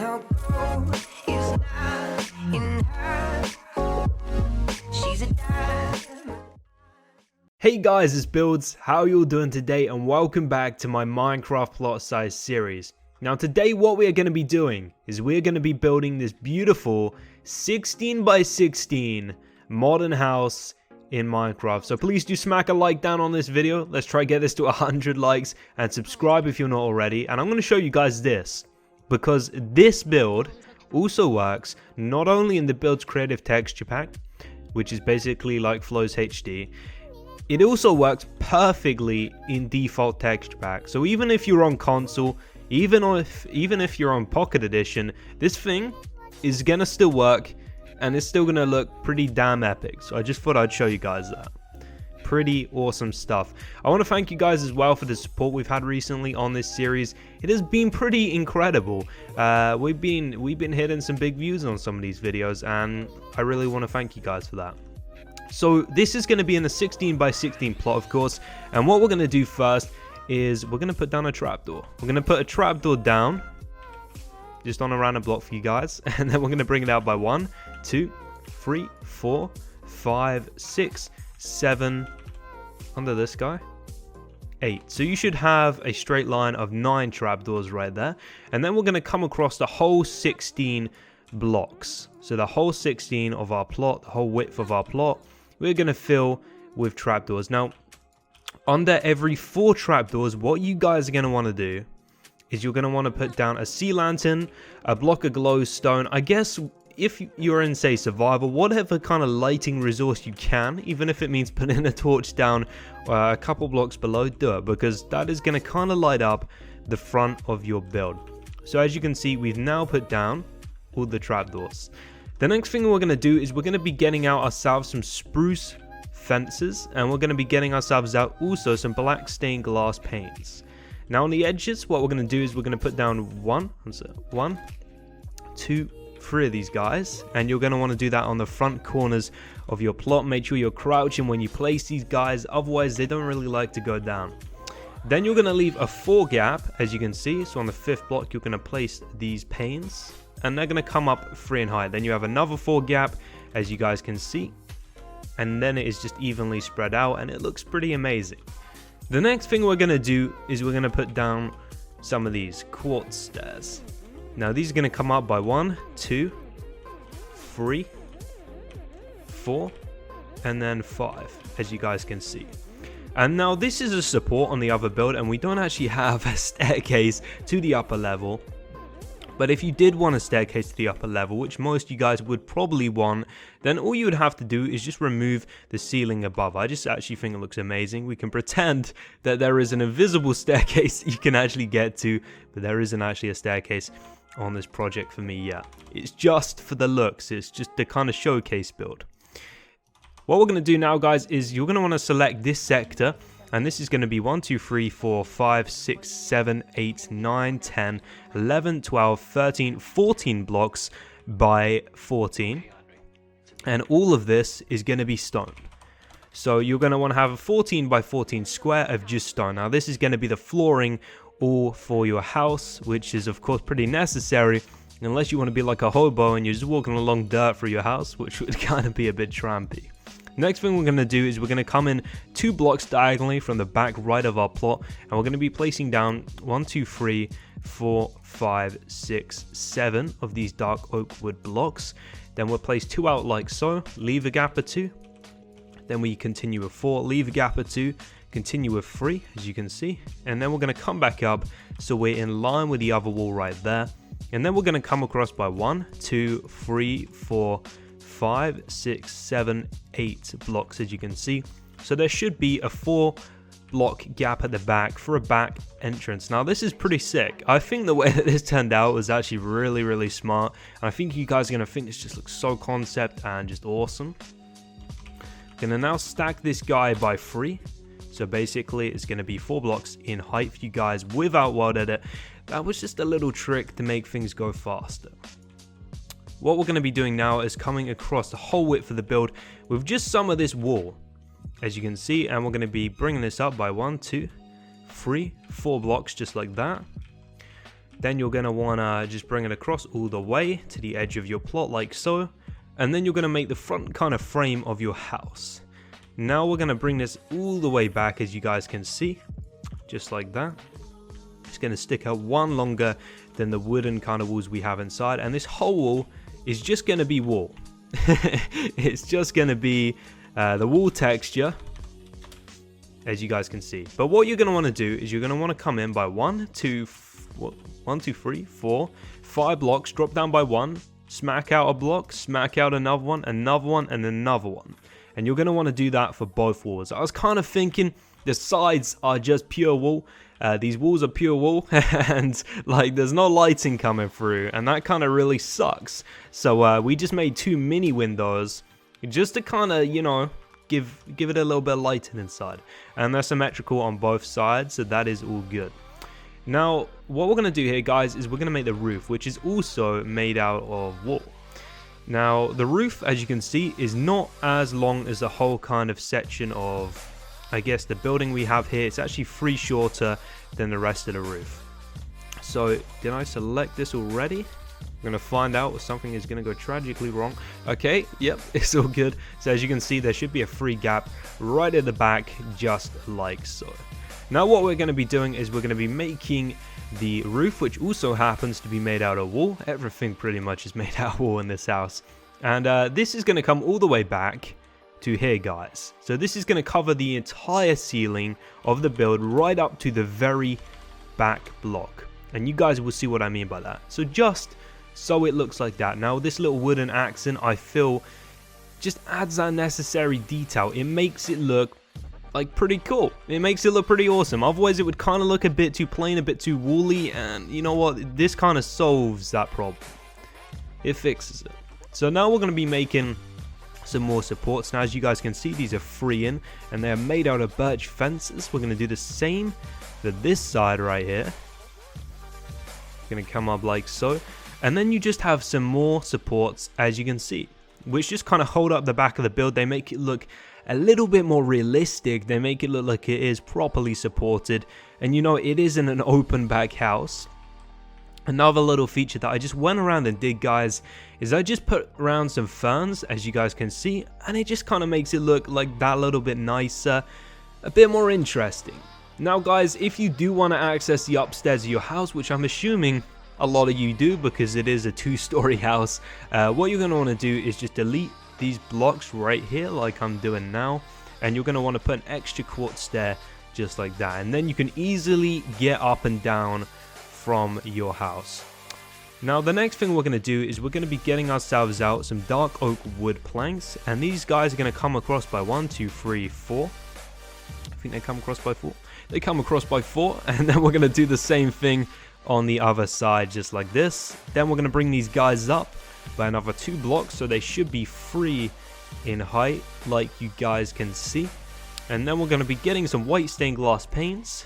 her gold is not in her. She's a diamond. Hey guys, it's Buildz. How are you all doing today? And welcome back to my Minecraft plot size series. Now today what we are going to be doing is we're going to be building this beautiful 16 by 16 modern house in Minecraft. So please do smack a like down on this video. Let's try to get this to 100 likes and subscribe if you're not already. And I'm going to show you guys this, because this build also works not only in the Buildz creative texture pack, which is basically like Flows HD. It also works perfectly in default texture pack. So even if you're on console, even if you're on Pocket Edition, this thing is gonna still work and it's still gonna look pretty damn epic. So I just thought I'd show you guys that. Pretty awesome stuff. I want to thank you guys as well for the support we've had recently on this series. It has been pretty incredible. We've been hitting some big views on some of these videos, and I really want to thank you guys for that. So this is going to be in a 16 by 16 plot, of course, and what we're going to do first is we're going to put down a trapdoor. We're going to put a trapdoor down just on a random block for you guys, and then we're going to bring it out by 1, 2, 3, 4, 5, 6, 7 under this guy, 8. So you should have a straight line of 9 trapdoors right there, and then we're going to come across the whole 16 blocks. So the whole 16 of our plot, the whole width of our plot, we're going to fill with trapdoors. Now under every 4 trapdoors, what you guys are going to want to do is you're going to want to put down a sea lantern, a block of glowstone. I guess if you're in, say, survival, whatever kind of lighting resource you can, even if it means putting a torch down a couple blocks below, do it, because that is going to kind of light up the front of your build. So as you can see, we've now put down all the trapdoors. The next thing we're going to do is we're going to be getting out ourselves some spruce fences, and we're going to be getting ourselves out also some black stained glass panes. Now on the edges, what we're going to do is we're going to put down 1, 2, 3 of these guys, and you're going to want to do that on the front corners of your plot. Make sure you're crouching when you place these guys, otherwise they don't really like to go down. Then you're going to leave a 4 gap, as you can see. So on the 5th block you're going to place these panes, and they're going to come up 3 in height. Then you have another 4 gap, as you guys can see, and then it is just evenly spread out, and it looks pretty amazing. The next thing we're going to do is we're going to put down some of these quartz stairs. Now these are going to come up by 1, 2, 3, 4, and then 5, as you guys can see. And now this is a support on the other build, and we don't actually have a staircase to the upper level. But if you did want a staircase to the upper level, which most of you guys would probably want, then all you would have to do is just remove the ceiling above. I just actually think it looks amazing. We can pretend that there is an invisible staircase you can actually get to, but there isn't actually a staircase on this project for me yet. It's just for the looks. It's just the kind of showcase build. What we're going to do now, guys, is you're going to want to select this sector, and this is going to be 1, 2, 3, 4, 5, 6, 7, 8, 9, 10, 11, 12, 13, 14 blocks by 14, and all of this is going to be stone. So you're going to want to have a 14 by 14 square of just stone. Now this is going to be the flooring all for your house, which is of course pretty necessary unless you want to be like a hobo and you're just walking along dirt through your house, which would kind of be a bit trampy. Next thing we're going to do is we're going to come in 2 blocks diagonally from the back right of our plot, and we're going to be placing down 1, 2, 3, 4, 5, 6, 7 of these dark oak wood blocks. Then we'll place 2 out like so, leave a gap of 2. Then we continue with 4, leave a gap of 2, continue with 3, as you can see, and then we're going to come back up so we're in line with the other wall right there. And then we're going to come across by 1, 2, 3, 4, 5, 6, 7, 8 blocks, as you can see. So there should be a 4 block gap at the back for a back entrance. Now this is pretty sick. I think the way that this turned out was actually really smart, and I think you guys are going to think this just looks so concept and just awesome. Gonna now stack this guy by 3. So basically it's going to be 4 blocks in height for you guys without world edit. That was just a little trick to make things go faster. What we're going to be doing now is coming across the whole width of the build with just some of this wall, as you can see, and we're going to be bringing this up by 1, 2, 3, 4 blocks just like that. Then you're going to want to just bring it across all the way to the edge of your plot like so. And then you're going to make the front kind of frame of your house. Now we're going to bring this all the way back, as you guys can see, just like that. It's going to stick out one longer than the wooden kind of walls we have inside. And this whole wall is just going to be wall. It's just going to be the wall texture, as you guys can see. But what you're going to want to do is you're going to want to come in by 1, 2, 3, 4, 5 blocks, drop down by 1, smack out a block, smack out another one, and another one. And you're going to want to do that for both walls. I was kind of thinking the sides are just pure wall. These walls are pure wall, and like there's no lighting coming through, and that kind of really sucks. So we just made 2 mini windows just to kind of, you know, give it a little bit of lighting inside. And they're symmetrical on both sides, so that is all good. Now, what we're going to do here, guys, is we're going to make the roof, which is also made out of wall. Now, the roof, as you can see, is not as long as the whole kind of section of, I guess, the building we have here. It's actually 3 shorter than the rest of the roof. So, did I select this already? I'm going to find out if something is going to go tragically wrong. Okay, yep, it's all good. So, as you can see, there should be a free gap right at the back, just like so. Now what we're going to be doing is we're going to be making the roof, which also happens to be made out of wool. Everything pretty much is made out of wool in this house. And this is going to come all the way back to here, guys. So this is going to cover the entire ceiling of the build right up to the very back block. And you guys will see what I mean by that. So just so it looks like that. Now this little wooden accent, I feel, just adds that necessary detail. It makes it look like pretty cool. It makes it look pretty awesome. Otherwise it would kind of look a bit too plain, a bit too woolly, and you know what, this kind of solves that problem. It fixes it. So now we're going to be making some more supports. Now as you guys can see, these are 3 in, and they are made out of birch fences. We're going to do the same for this side right here. Going to come up like so, and then you just have some more supports, as you can see, which just kind of hold up the back of the build. They make it look a little bit more realistic. They make it look like it is properly supported, and you know, it isn't an open back house. Another little feature that I just went around and did, guys, is I just put around some ferns, as you guys can see, and it just kind of makes it look like that little bit nicer, a bit more interesting. Now guys, if you do want to access the upstairs of your house, which I'm assuming a lot of you do because it is a 2-story house, what you're going to want to do is just delete these blocks right here like I'm doing now, and you're going to want to put an extra quartz stair just like that, and then you can easily get up and down from your house. Now the next thing we're going to do is we're going to be getting ourselves out some dark oak wood planks, and these guys are going to come across by 1, 2, 3, 4. I think they come across by 4. They come across by 4, and then we're going to do the same thing on the other side just like this. Then we're going to bring these guys up by another 2 blocks, so they should be 3 in height like you guys can see. And then we're going to be getting some white stained glass paints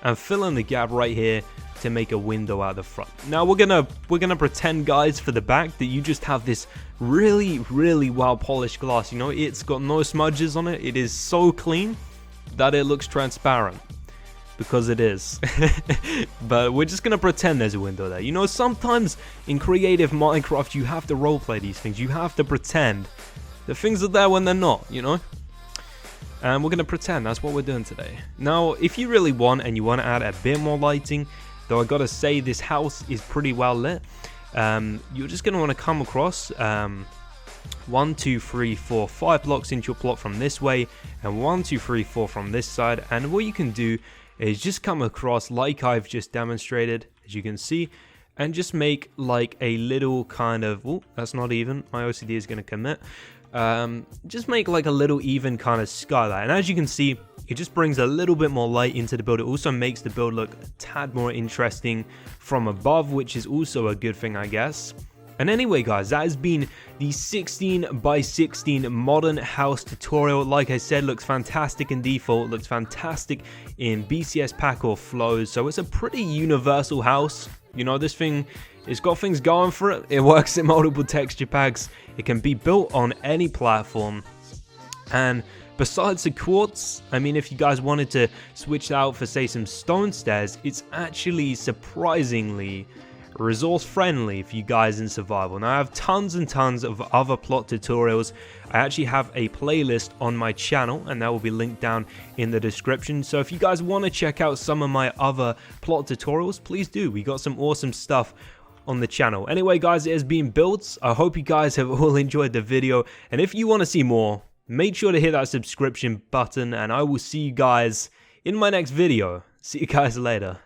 and fill in the gap right here to make a window out the front. Now we're gonna pretend, guys, for the back that you just have this really well polished glass. You know, it's got no smudges on it. It is so clean that it looks transparent, because it is. But we're just gonna pretend there's a window there. You know, sometimes in creative Minecraft you have to roleplay these things. You have to pretend the things are there when they're not, you know. And we're going to pretend that's what we're doing today. Now, if you really want and you want to add a bit more lighting, though I got to say this house is pretty well lit, you're just going to want to come across 1, 2, 3, 4, 5 blocks into your plot from this way, and 1, 2, 3, 4 from this side. And what you can do is just come across like I've just demonstrated, as you can see, and just make like a little kind of, oh, that's not even, my OCD is going to commit. Just make like a little even kind of skylight, and as you can see, it just brings a little bit more light into the build. It also makes the build look a tad more interesting from above, which is also a good thing, I guess. And anyway, guys, that has been the 16 by 16 modern house tutorial. Like I said, looks fantastic in default, looks fantastic in BCS pack or flows, so it's a pretty universal house. You know, this thing, it's got things going for it. It works in multiple texture packs. It can be built on any platform. And Besides the quartz, I mean, if you guys wanted to switch out for, say, some stone stairs, it's actually surprisingly resource friendly for you guys in survival. Now I have tons and tons of other plot tutorials. I actually have a playlist on my channel, and that will be linked down in the description. So if you guys want to check out some of my other plot tutorials, please do. We got some awesome stuff on the channel. Anyway guys, it has been Buildz. I hope you guys have all enjoyed the video, and if you want to see more, make sure to hit that subscription button, and I will see you guys in my next video. See you guys later.